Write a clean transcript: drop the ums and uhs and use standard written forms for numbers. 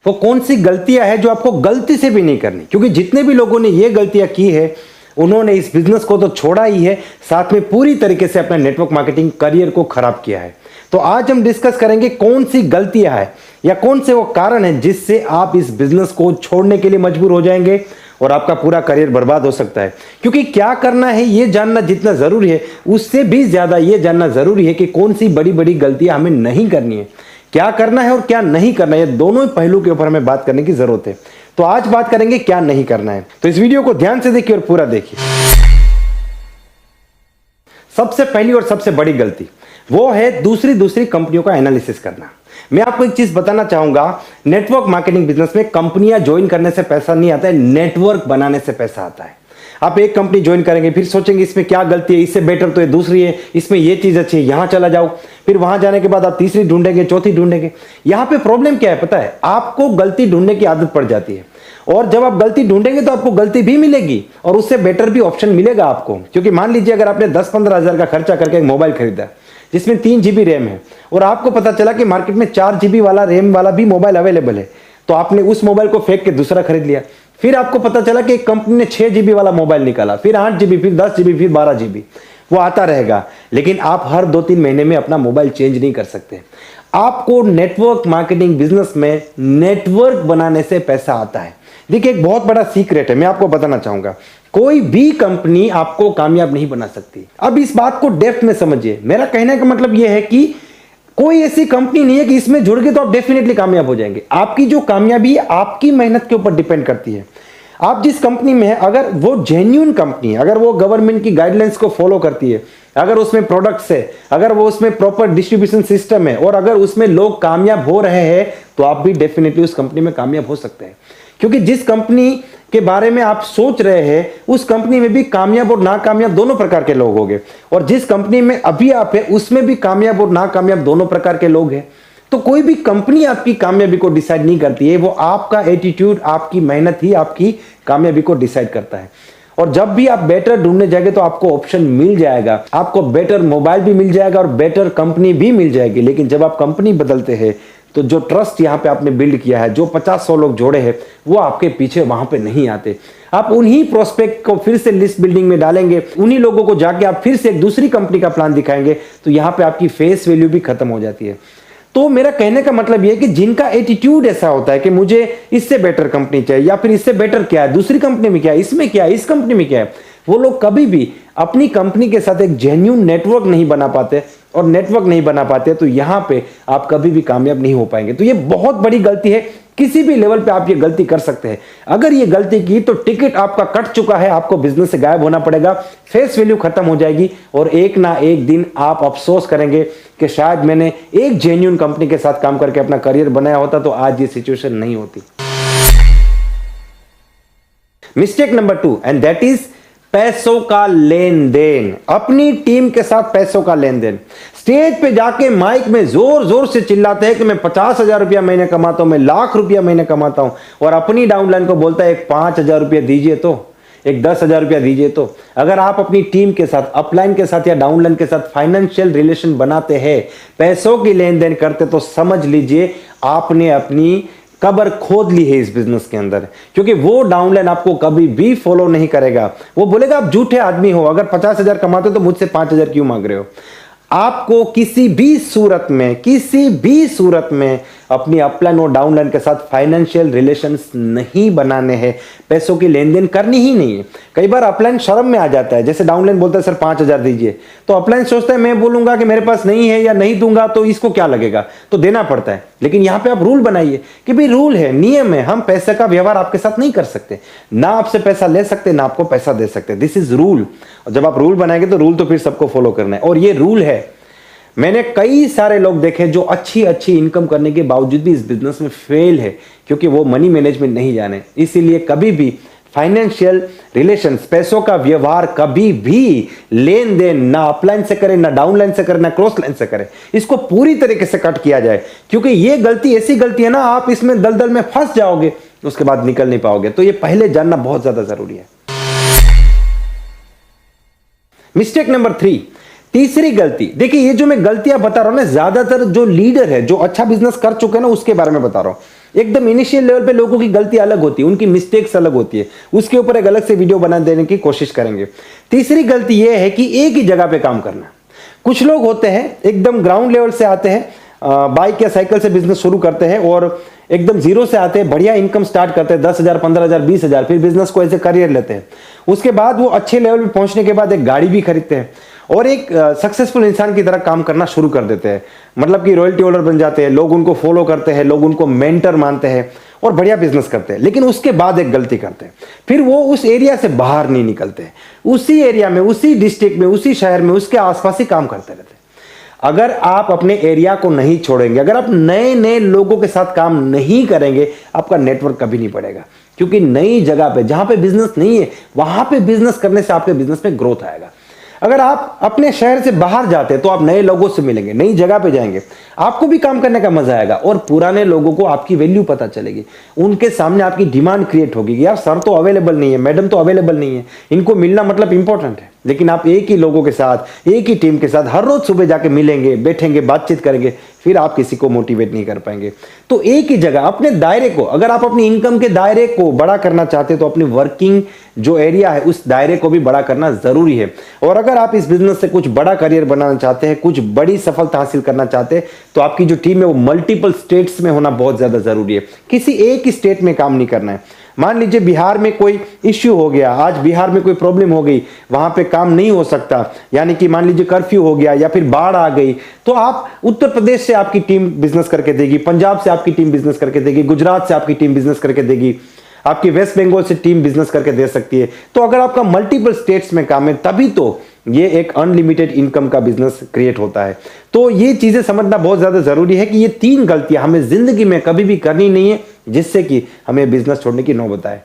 वो कौन सी गलतियां हैं जो आपको गलती से भी नहीं करनी, क्योंकि जितने भी लोगों ने ये गलतियां की है उन्होंने इस बिजनेस को तो छोड़ा ही है, साथ में पूरी तरीके से अपना नेटवर्क मार्केटिंग करियर को खराब किया है। तो आज हम डिस्कस करेंगे कौन सी गलतियां हैं या कौन से वो कारण हैं जिससे आप इस बिजनेस को छोड़ने के लिए मजबूर हो जाएंगे और आपका पूरा करियर बर्बाद हो सकता है। क्योंकि क्या करना है ये जानना जितना जरूरी है, उससे भी ज्यादा ये जानना जरूरी है कि कौन सी बड़ी बड़ी गलतियां हमें नहीं करनी है। क्या करना है और क्या नहीं करना है, ये दोनों ही पहलू के ऊपर हमें बात करने की जरूरत है। तो आज बात करेंगे क्या नहीं करना है, तो इस वीडियो को ध्यान से देखिए और पूरा देखिए। सबसे पहली और सबसे बड़ी गलती वो है दूसरी कंपनियों का एनालिसिस करना। मैं आपको एक चीज बताना चाहूंगा, नेटवर्क मार्केटिंग बिजनेस में कंपनियां ज्वाइन करने से पैसा नहीं आता है, नेटवर्क बनाने से पैसा आता है। आप एक कंपनी ज्वाइन करेंगे, फिर सोचेंगे इसमें क्या गलती है, इससे बेटर तो ये दूसरी है, इसमें ये चीज अच्छी है, यहां चला जाओ। फिर वहां जाने के बाद आप तीसरी ढूंढेंगे, चौथी ढूंढेंगे। यहां पे प्रॉब्लम क्या है पता है, आपको गलती ढूंढने की आदत पड़ जाती है, और जब आप गलती ढूंढेंगे तो आपको गलती भी मिलेगी और उससे बेटर भी ऑप्शन मिलेगा आपको। क्योंकि मान लीजिए अगर आपने 10-15 हजार का खर्चा करके एक मोबाइल खरीदा जिसमें 3 GB रैम है और आपको पता चला कि मार्केट में 4 GB वाला रैम वाला भी मोबाइल अवेलेबल है, तो आपने उस मोबाइल को फेंक के दूसरा खरीद लिया। फिर आपको पता चला कि एक कंपनी ने 6 GB वाला मोबाइल निकाला, फिर 8 GB, फिर 10 GB, फिर 12 GB, वो आता रहेगा। लेकिन आप हर 2-3 महीने में अपना मोबाइल चेंज नहीं कर सकते। आपको नेटवर्क मार्केटिंग बिजनेस में नेटवर्क बनाने से पैसा आता है। देखिए एक बहुत बड़ा सीक्रेट है, मैं आपको बताना चाहूंगा, कोई भी कंपनी आपको कामयाब नहीं बना सकती। अब इस बात को डेप्थ में समझिए। मेरा कहने का मतलब यह है कि कोई ऐसी कंपनी नहीं है कि इसमें जुड़ गए तो आप डेफिनेटली कामयाब हो जाएंगे। आपकी जो कामयाबी है आपकी मेहनत के ऊपर डिपेंड करती है। आप जिस कंपनी में है, अगर वो जेन्युइन कंपनी है, अगर वो गवर्नमेंट की गाइडलाइंस को फॉलो करती है, अगर उसमें प्रोडक्ट्स है, अगर वो उसमें प्रॉपर डिस्ट्रीब्यूशन सिस्टम है, और अगर उसमें लोग कामयाब हो रहे हैं, तो आप भी डेफिनेटली उस कंपनी में कामयाब हो सकते हैं। क्योंकि जिस कंपनी के बारे में आप सोच रहे हैं उस कंपनी में भी कामयाब और नाकामयाब दोनों प्रकार के लोग होंगे, और जिस कंपनी में अभी आप है उसमें भी कामयाब और नाकामयाब दोनों प्रकार के लोग हैं। तो कोई भी कंपनी आपकी कामयाबी को डिसाइड नहीं करती है, वो आपका एटीट्यूड, आपकी मेहनत ही आपकी कामयाबी को डिसाइड करता है। और जब भी आप बेटर ढूंढने जाएंगे तो आपको ऑप्शन मिल जाएगा, आपको बेटर मोबाइल भी मिल जाएगा और बेटर कंपनी भी मिल जाएगी। लेकिन जब आप कंपनी बदलते हैं तो जो ट्रस्ट यहां पे आपने बिल्ड किया है, जो 50-100 लोग जोड़े हैं, वो आपके पीछे वहां पे नहीं आते। आप उन्हीं प्रोस्पेक्ट को फिर से लिस्ट बिल्डिंग में डालेंगे, उन्हीं लोगों को जाके आप फिर से एक दूसरी कंपनी का प्लान दिखाएंगे, तो यहां पे आपकी फेस वैल्यू भी खत्म हो जाती है। तो मेरा कहने का मतलब यह है कि जिनका एटीट्यूड ऐसा होता है कि मुझे इससे बेटर कंपनी चाहिए, या फिर इससे बेटर क्या है, दूसरी कंपनी में क्या है, इसमें क्या है, इस कंपनी में क्या है, वो लोग कभी भी अपनी कंपनी के साथ एक जेन्युइन नेटवर्क नहीं बना पाते, और नेटवर्क नहीं बना पाते तो यहां पे आप कभी भी कामयाब नहीं हो पाएंगे। तो ये बहुत बड़ी गलती है, किसी भी लेवल पे आप ये गलती कर सकते हैं। अगर ये गलती की तो टिकट आपका कट चुका है, आपको बिजनेस से गायब होना पड़ेगा, फेस वैल्यू खत्म हो जाएगी, और एक ना एक दिन आप अफसोस करेंगे कि शायद मैंने एक जेन्युइन कंपनी के साथ काम करके अपना करियर बनाया होता तो आज ये सिचुएशन नहीं होती। Mistake number 2, and that is पैसों का लेन देन। अपनी टीम के साथ पैसों का लेन देन। स्टेज पे जाके माइक में जोर जोर से चिल्लाते हैं कि मैं 50,000 रुपया महीने कमाता हूं, मैं लाख रुपया महीने कमाता हूं, और अपनी डाउनलाइन को बोलता है एक 5,000 रुपया दीजिए, तो एक 10,000 रुपया दीजिए। तो अगर आप अपनी टीम के साथ, अपलाइन के साथ या डाउनलाइन के साथ फाइनेंशियल रिलेशन बनाते हैं, पैसों की लेन देन करते, तो समझ लीजिए आपने अपनी कबर खोद ली है इस बिजनेस के अंदर। क्योंकि वो डाउनलाइन आपको कभी भी फॉलो नहीं करेगा, वो बोलेगा आप झूठे आदमी हो, अगर 50,000 कमाते हो तो मुझसे 5,000 क्यों मांग रहे हो। आपको किसी भी सूरत में अपनी अपलाइन और डाउनलाइन के साथ फाइनेंशियल रिलेशंस नहीं बनाने हैं, पैसों की लेन देन करनी ही नहीं है। कई बार अपलाइन शर्म में आ जाता है, जैसे डाउनलाइन बोलता है सर 5,000 दीजिए, तो अपलाइन सोचता है मैं बोलूंगा कि मेरे पास नहीं है या नहीं दूंगा तो इसको क्या लगेगा, तो देना पड़ता है। लेकिन यहां पे आप रूल बनाइए कि भाई रूल है, नियम है, हम पैसे का व्यवहार आपके साथ नहीं कर सकते, ना आपसे पैसा ले सकते ना आपको पैसा दे सकते। This is rule. और जब आप रूल बनाएंगे तो रूल तो फिर सबको फॉलो करना है, और ये रूल है। मैंने कई सारे लोग देखे जो अच्छी इनकम करने के बावजूद भी इस बिजनेस में फेल है, क्योंकि वो मनी मैनेजमेंट नहीं जाने। इसीलिए कभी भी फाइनेंशियल रिलेशंस, पैसों का व्यवहार कभी भी लेन देन ना अपलाइन से करें, ना डाउनलाइन से करें, ना क्रॉस लाइन से करें। इसको पूरी तरीके से कट किया जाए, क्योंकि ये गलती ऐसी गलती है ना, आप इसमें दलदल में फंस जाओगे, उसके बाद निकल नहीं पाओगे। तो ये पहले जानना बहुत ज्यादा जरूरी है। मिस्टेक नंबर 3, तीसरी गलती। देखिए ये जो मैं गलतियां बता रहा हूं ना, ज्यादातर जो लीडर है, जो अच्छा बिजनेस कर चुके हैं ना, उसके बारे में बता रहा हूं। एकदम इनिशियल लेवल पे लोगों की गलती अलग होती है, उनकी मिस्टेक्स अलग होती है, उसके ऊपर एक अलग से वीडियो बना देने की कोशिश करेंगे। तीसरी गलती यह है कि एक ही जगह पे काम करना। कुछ लोग होते हैं एकदम ग्राउंड लेवल से आते हैं, बाइक या साइकिल से बिजनेस शुरू करते हैं और एकदम जीरो से आते हैं, बढ़िया इनकम स्टार्ट करते हैं, 10,000, 15,000, 20,000, फिर बिजनेस को ऐसे करियर लेते हैं। उसके बाद वो अच्छे लेवल पे पहुंचने के बाद एक गाड़ी भी खरीदते हैं और एक सक्सेसफुल इंसान की तरह काम करना शुरू कर देते हैं। मतलब कि रॉयल्टी होल्डर बन जाते हैं, लोग उनको फॉलो करते हैं, लोग उनको मेंटर मानते हैं और बढ़िया बिजनेस करते हैं। लेकिन उसके बाद एक गलती करते हैं, फिर वो उस एरिया से बाहर नहीं निकलते, उसी एरिया में, उसी डिस्ट्रिक्ट में, उसी शहर में, उसके आसपास ही काम करते रहते हैं। अगर आप अपने एरिया को नहीं छोड़ेंगे, अगर आप नए नए लोगों के साथ काम नहीं करेंगे, आपका नेटवर्क कभी नहीं बढ़ेगा। क्योंकि नई जगह पे, जहां पे बिजनेस नहीं है, वहां पे बिजनेस करने से आपके बिजनेस में ग्रोथ आएगा। अगर आप अपने शहर से बाहर जाते हैं तो आप नए लोगों से मिलेंगे, नई जगह पे जाएंगे, आपको भी काम करने का मजा आएगा और पुराने लोगों को आपकी वैल्यू पता चलेगी। उनके सामने आपकी डिमांड क्रिएट होगी, यार सर तो अवेलेबल नहीं है, मैडम तो अवेलेबल नहीं है, इनको मिलना मतलब इंपॉर्टेंट है। लेकिन आप एक ही लोगों के साथ, एक ही टीम के साथ हर रोज सुबह जाके मिलेंगे, बैठेंगे, बातचीत करेंगे, फिर आप किसी को मोटिवेट नहीं कर पाएंगे। तो एक ही जगह अपने दायरे को, अगर आप अपनी इनकम के दायरे को बड़ा करना चाहते हैं तो अपनी वर्किंग जो एरिया है उस दायरे को भी बड़ा करना जरूरी है। और अगर आप इस बिजनेस से कुछ बड़ा करियर बनाना चाहते हैं, कुछ बड़ी सफलता हासिल करना चाहते हैं, तो आपकी जो टीम है वो मल्टीपल स्टेट्स में होना बहुत ज्यादा जरूरी है। किसी एक ही स्टेट में काम नहीं करना है। मान लीजिए बिहार में कोई इश्यू हो गया, आज बिहार में कोई प्रॉब्लम हो गई, वहां पे काम नहीं हो सकता, यानी कि मान लीजिए कर्फ्यू हो गया या फिर बाढ़ आ गई, तो आप उत्तर प्रदेश से आपकी टीम बिजनेस करके देगी, पंजाब से आपकी टीम बिजनेस करके देगी, गुजरात से आपकी टीम बिजनेस करके देगी, आपकी वेस्ट बंगाल से टीम बिजनेस करके दे सकती है। तो अगर आपका मल्टीपल स्टेट्स में काम है, तभी तो ये एक अनलिमिटेड इनकम का बिजनेस क्रिएट होता है। तो ये चीजें समझना बहुत ज्यादा जरूरी है कि ये 3 गलतियां हमें जिंदगी में कभी भी करनी नहीं है, जिससे कि हमें बिजनेस छोड़ने की नौबत आए।